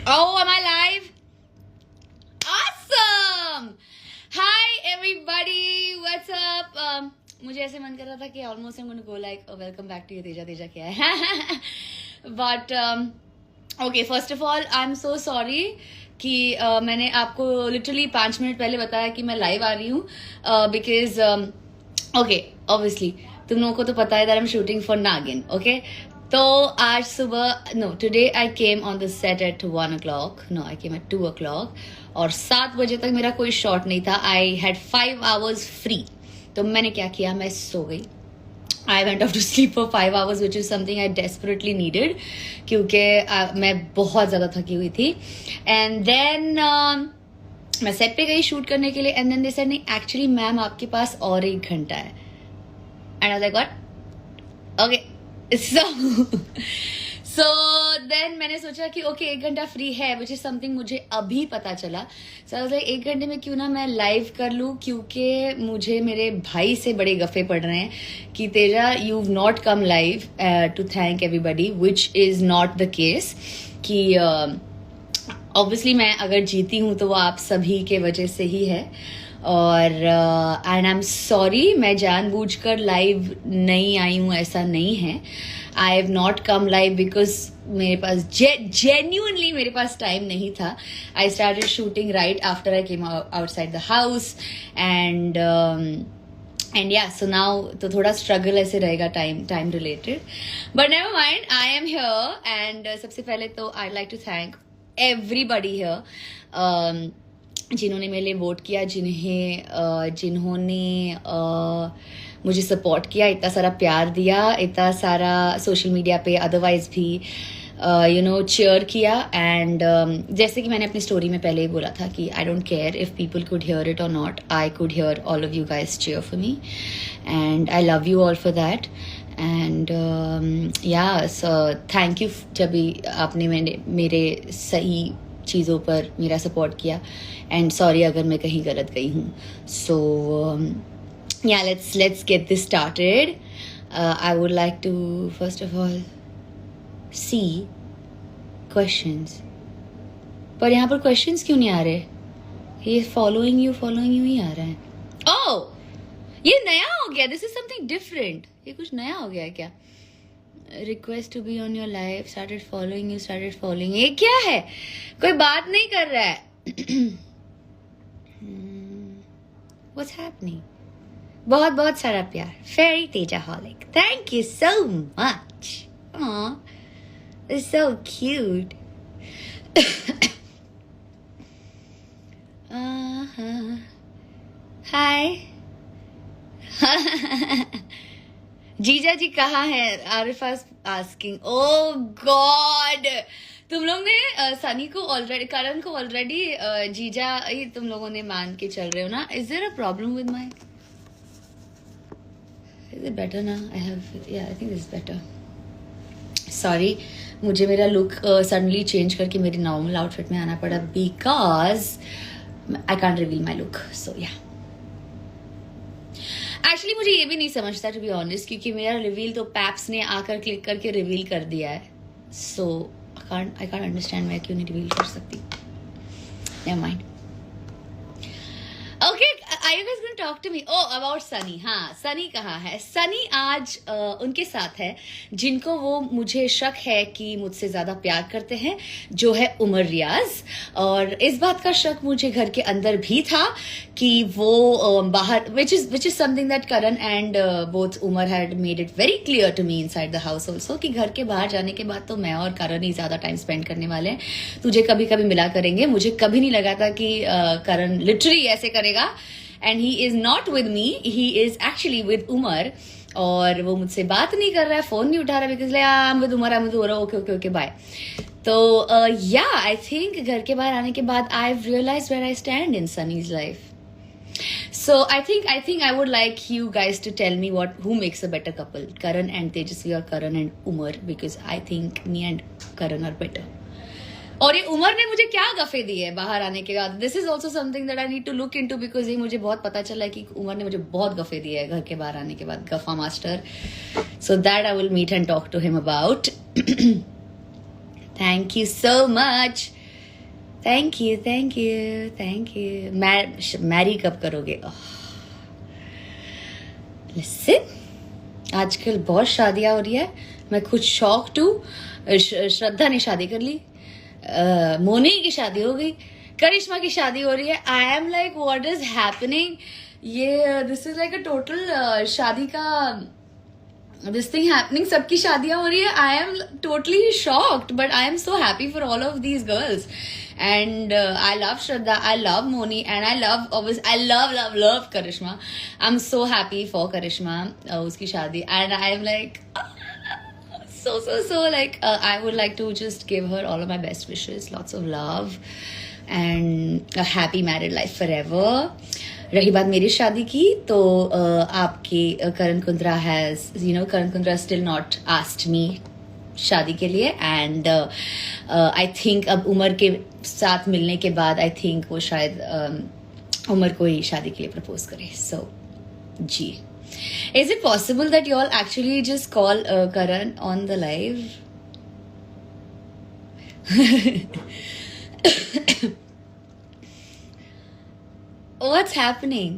Oh, am I live? Awesome! Hi everybody, what's up? मुझे ऐसे मन कर रहा था कि almost I'm going to go like welcome back to you Teja क्या है but okay, first of all I'm so sorry कि मैंने आपको literally 5 मिनट पहले बताया कि मैं live आ रही हूँ because okay, obviously तुम लोगों को तो पता है that I'm shooting for Nagin, okay? तो आज सुबह today I came on the set at 1 o'clock. I came at 2 o'clock और 7 बजे तक मेरा कोई शॉट नहीं था. I had 5 hours free. तो मैंने क्या किया, मैं सो गई. I went off to sleep for 5 hours which is something I desperately needed क्योंकि मैं बहुत ज़्यादा थकी हुई थी. एंड देन मैं सेट पे गई शूट करने के लिए एंड देन दे सेड नहीं, एक्चुअली मैम आपके पास और 1 घंटा है. And I was like what? Okay. So then मैंने सोचा कि ओके 1 घंटा फ्री है विच इज समथिंग मुझे अभी पता चला. सो so, 1 घंटे में क्यों ना मैं लाइव कर लूँ क्योंकि मुझे मेरे भाई से बड़े गफे पड़ रहे हैं कि Teja you not come live to thank everybody which is not the case. कि ऑब्वियसली मैं अगर जीती हूँ तो वो आप सभी के वजह से ही है. और एंड आई एम सॉरी, मैं जानबूझकर लाइव नहीं आई हूँ, ऐसा नहीं है. I have not come live because मेरे पास जेन्युइनली मेरे पास टाइम नहीं था. I started shooting right after I came outside the house and yeah so now तो थोड़ा स्ट्रगल ऐसे रहेगा time related, but never mind, I am here. And सबसे पहले तो I like to thank everybody here जिन्होंने मेरे लिए वोट किया, जिन्होंने मुझे सपोर्ट किया, इतना सारा प्यार दिया, इतना सारा सोशल मीडिया पे अदरवाइज भी चीयर किया. एंड जैसे कि मैंने अपनी स्टोरी में पहले ही बोला था कि I don't care if people could hear it और not, I could hear all of you guys cheer for me and I love you all for that. And yeah so thank you जब भी आपने मेरे सही चीज़ों पर मेरा support किया. एंड सॉरी अगर मैं कहीं गलत गई हूँ. So yeah let's get this started. I would like to first of all see questions. पर यहाँ पर क्वेश्चंस क्यों नहीं आ रहे? ये फॉलोइंग यू ही आ रहा है. ओह, ये नया हो गया. This is something different. ये कुछ नया हो गया है क्या? Request to be on your life, started following. ये क्या है? कोई बात नहीं कर रहा है. What's happening? बहुत बहुत सारा प्यार. फेरी तेजाहॉलिक, thank you so much. It's so cute. Hi. जीजा जी कहाँ है? आरिफास आस्किंग. ओ गॉड, तुम लोग ने सनी को ऑलरेडी, करण को ऑलरेडी जीजा ही तुम लोगों ने मान के चल रहे हो ना. Is there a problem with my? Is it better ना? I think this is better. Sorry, मुझे मेरा लुक सडनली चेंज करके मेरी नॉर्मल आउटफिट में आना पड़ा because I can't reveal my look. So yeah actually मुझे ये भी नहीं समझता टू बी ऑनेस्ट, क्योंकि मेरा रिवील तो पैप्स ने आकर क्लिक करके रिवील कर दिया है. सो आई कांट अंडरस्टैंड मैं क्यों नहीं रिवील कर सकती. Never mind. Okay, are you guys going to talk to me? Oh, about Sunny. हाँ, सनी कहाँ है? सनी आज उनके साथ है जिनको वो मुझे शक है कि मुझसे ज़्यादा प्यार करते हैं, जो है उमर रियाज. और इस बात का शक मुझे घर के अंदर भी था कि वो बाहर, which is something that Karan and both Umar had made it very clear to me inside the house also कि घर के बाहर जाने के बाद तो मैं और करण ही ज़्यादा टाइम स्पेंड करने वाले हैं. तुझे कभी कभी मिला करेंगे. मुझे कभी नहीं लगा था कि करण लिटरली ऐसे करेगा. And he is not with me, he is actually with Umar. और वो मुझसे बात नहीं कर रहा है, फोन नहीं उठा रहा है because I am with Umar. Okay bye. तो या आई थिंक घर के बाहर आने के बाद I have realised where I stand in Sunny's life. So I think I would like you guys to tell me who makes a better couple, Karan and Tejasvi or Karan and Umar, because I think me and Karan are better. और ये उमर ने मुझे क्या गफे दिए बाहर आने के बाद? This is also something that I need to look into because ये मुझे बहुत पता चला है कि उमर ने मुझे बहुत गफे दिए है घर के बाहर आने के बाद. गफा master. So that I will meet and talk to him about. Thank you so much. Thank you thank you thank you. Marry कब करोगे? लिसन, आजकल बहुत शादियां हो रही है, मैं खुद शॉक्ड हूँ। श्रद्धा ने शादी कर ली, मोनी की शादी हो गई, करिश्मा की शादी हो रही है। I am like what is happening? ये this is like a total शादी का this thing happening, सबकी शादियां हो रही है। I am totally shocked, but I am so happy for all of these girls. And I love Shraddha, I love Moni, and I love Karishma. I'm so happy for Karishma, उसकी शादी, and I am like so like I would like to just give her all of my best wishes, lots of love, and a happy married life forever. रही बात मेरी शादी की, तो आपके Karan Kundra Karan Kundra still not asked me शादी के लिए, एंड आई थिंक अब उमर के साथ मिलने के बाद आई थिंक वो शायद उमर को ही शादी के लिए प्रपोज करे। सो जी, is it possible that you all actually just call Karan on the live? What's happening?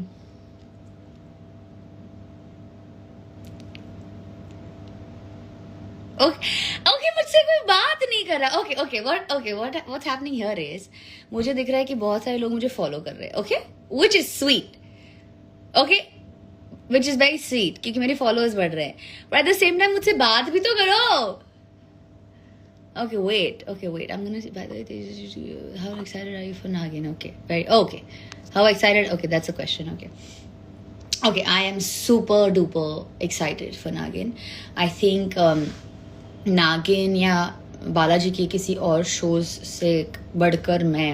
Okay, मुझसे कोई बात नहीं कर रहा। What's happening here is, मुझे दिख रहा है कि बहुत सारे लोग मुझे फॉलो कर रहे हैं, okay, which is sweet, okay, which is very sweet, क्योंकि मेरे फॉलोअर्स बढ़ रहे हैं, but at the same time मुझसे बात भी तो करो। Okay, wait. I'm gonna say, by the way, how excited are you for Nagin? Okay. How excited? Okay, that's a question. Okay, I am super duper excited for Nagin. I think Nagin या बालाजी के किसी और shows से बढ़कर मैं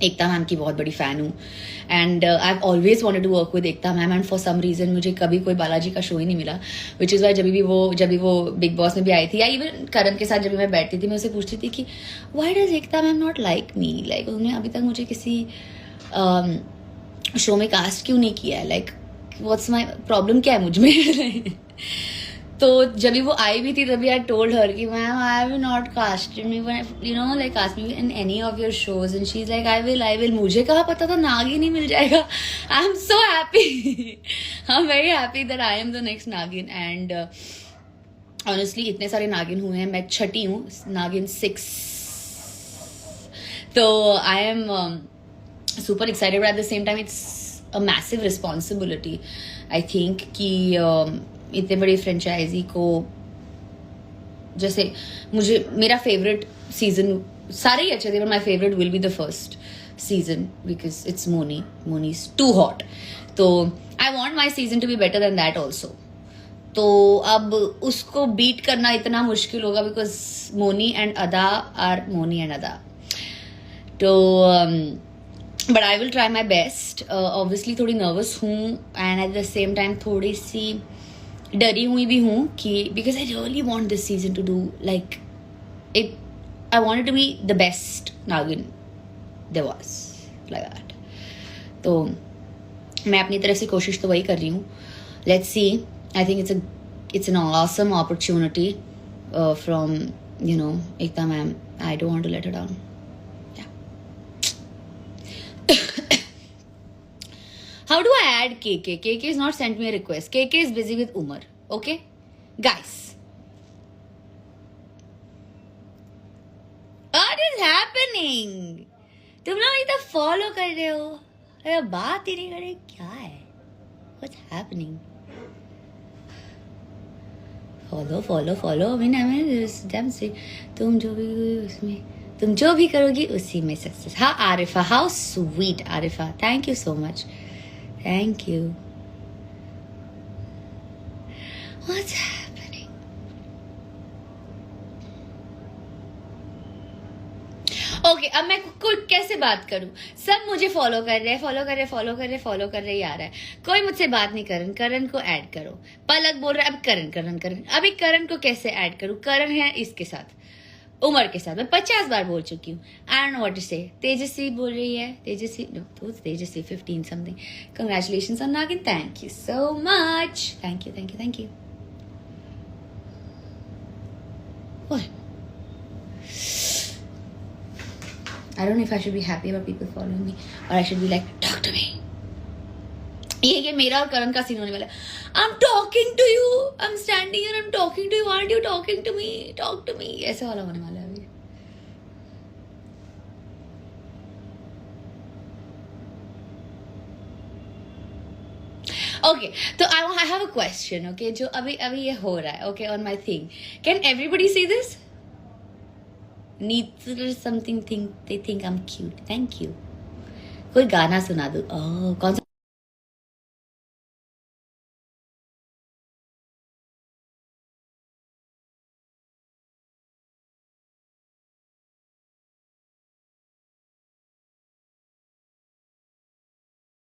एकता ma'am की बहुत बड़ी फ़ैन हूँ, and I have always wanted to work with Ekta ma'am, and for some reason मुझे कभी कोई बालाजी का शो ही नहीं मिला, विच इज़ वाई जब भी वो बिग बॉस में भी आई थी, या इवन करण के साथ जब भी मैं बैठती थी, मैं उसे पूछती थी कि why does Ekta ma'am not like me, like उन्होंने अभी तक मुझे किसी शो में कास्ट क्यों नहीं किया है, लाइक व्हाट्स माई प्रॉब्लम, क्या है मुझ में? तो जब भी वो आई भी थी तभी आई टोल्ड हर कि ma'am I have not casted me, like cast me in any of your shows, and she is like I will. मुझे कहाँ पता था नागिन ही मिल जाएगा। I am so happy, I am very happy that I am the next Naagin, and honestly इतने सारे नागिन हुए हैं, मैं छठी हूँ, नागिन 6, तो I am super excited, but at the same time it's a massive responsibility. I think कि इतने बड़ी फ्रेंचाइजी को, जैसे मुझे मेरा फेवरेट सीजन, सारे ही अच्छे थे, but my favorite will be the first season because it's Moni is too hot. तो I want my season to be better than that also. तो अब उसको बीट करना इतना मुश्किल होगा because Moni and Ada are Moni and Ada. तो but I will try my best. Obviously थोड़ी नर्वस हूँ, and at the same time थोड़ी सी डरी हुई भी हूँ कि because I really want this season to do like it, I want to be the best Naagin there was, like that. तो मैं अपनी तरफ से कोशिश तो वही कर रही हूँ। Let's see, I think it's an awesome opportunity from Ekta ma'am. I don't want to let her down. How do I add KK? KK has not sent me a request. KK is busy with Umar. Okay? Guys. What is happening? तुम लोग इतना follow कर रहे हो, अरे बात ही नहीं कर रहे, क्या है? What's happening? Follow. तुम जो भी करोगी उसी में सक्सेस। हाँ Arifa, how sweet Arifa, thank you so much, thank you. What's happening? Okay, अब मैं खुद कैसे बात करूं? सब मुझे फॉलो कर रहे ही आ रहा है, कोई मुझसे बात नहीं कर। करण को ऐड करो, पलक बोल रहा है अब करण। अभी करण को कैसे ऐड करूं? करण है इसके साथ, उमर के साथ मैं 50 बार बोल चुकी हूँ। I don't know what to say. Tejasswi बोल रही है, Tejasswi 15 something. Congratulations on Naagin, thank you so much, thank you. I don't know if I should be happy about people following me or I should be like, talk to me. ये मेरा और करण का scene होने वाला है. I'm talking to you. I'm standing here. I'm talking to you. Aren't you talking to me? Talk to me. ऐसे वाला होने वाला है अभी. Okay, so I have a question. Okay, जो अभी ये हो रहा है. Okay, on my thing. Can everybody see this? Neither something think they think I'm cute. Thank you. कोई गाना सुना दो. Oh, कौन सा?